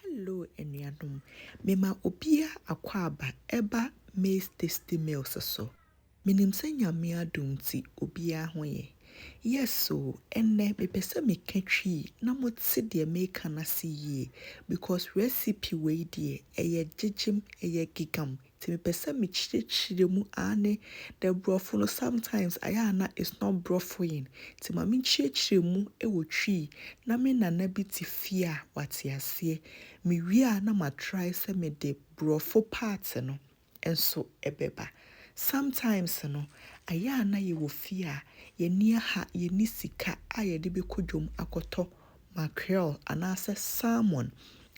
Hello, enuanom. Mema obia akwaba eba maize tasty meals so. Minim se nyame adom ti obia ho ye. Yes so, enne mepese meka twi na motse de make na se ye because recipe we de eye jijim eye gigam. Ti mepese me chire mu ane the brofo no sometimes ayana is not brofoing. Ti ma me chire mu e wo twi na me nana bi ti fia wate ase. Me wi a na ma try se me de brofo part no enso ebeba. Sometimes no ayana ye wo fia ye ni ha ye ni sika a ye de be kodwom akoto mackerel anase salmon.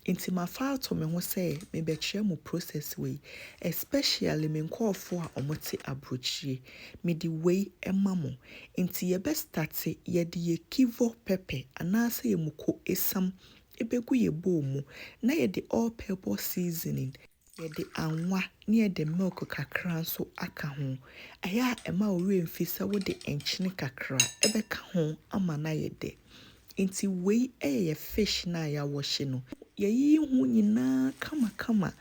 Inti ma fa to me ho say me be kire mu process we especially me nkofo a omote abrochie me di we emamo inti ye be start ye di ye kivo pepper anase ye muko esam ebegu ye bowl mu na ye di all purpose seasoning ye di anwa na ye di milk kakra nso aka ho aya ema ore mfisa wo di enchine kakra ebeka ho ama na ye de inti we ye fish na ya wash no ye hu nyina kama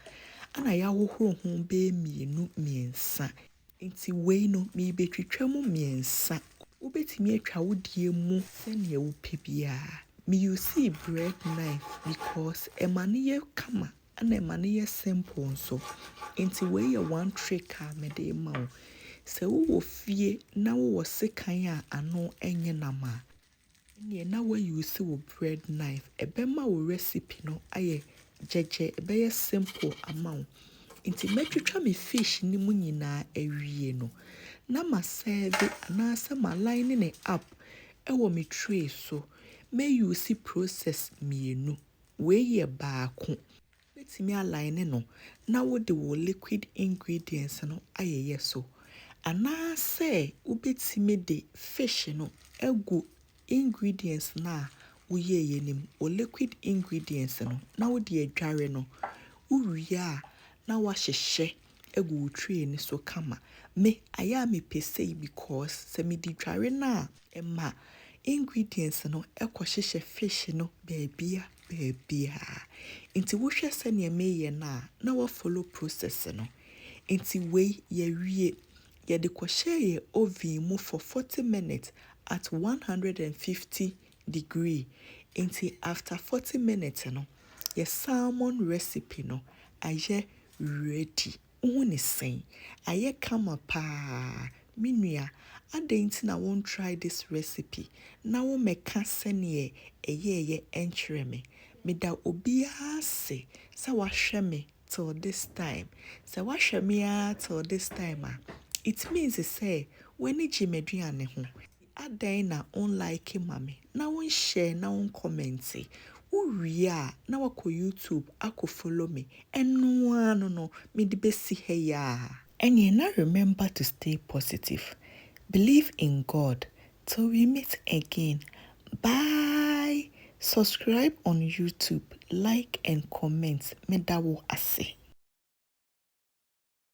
ana ya hohoro ho be mienu miensa inti we no me betwitwa mu miensa ubetimi atwa wodie mu se ne wo pebia me use bread knife because emane kama ana emane simple nso inti we ye one trick a me de ma wo se wo fie na wo sekan a ano enye nama ne na we use wo bread knife ebema wo recipe no aye jeje ebe simple amount inti metwitwa me fish ni mu nyina awie no na ma serve na se ma line ne up ewo me tray so me use process mienu we ye baako betimi align no na wo de wo liquid ingredients no ayeye so ana se ubetimi de fish no egu ingredients na uye yenim o liquid ingredients no na wo de adware no uria na wa hyehye egu tray ni so kama me aya me pese because se me di dware na ema ingredients no ekohyehye fish no baabia inti wo hwe se ne meye na wa follow process no inti we ye wie ye de kohye oven mu for 40 minutes at 150 degree inti after 40 minutes no ye salmon recipe no aye ready uhuni sen aye kama pa minua adenti na won try this recipe na wo meka sene eye enkyere me da obia se wa hwe me till this time se wa hwe me till this time it means say when jimeduane ho adan na unlike mame na won share na won comment uria na wako YouTube ako follow me enu anu no me di besi he ya and na remember to stay positive, believe in God. Till we meet again, bye. Subscribe on YouTube, like and comment. Medawo ase.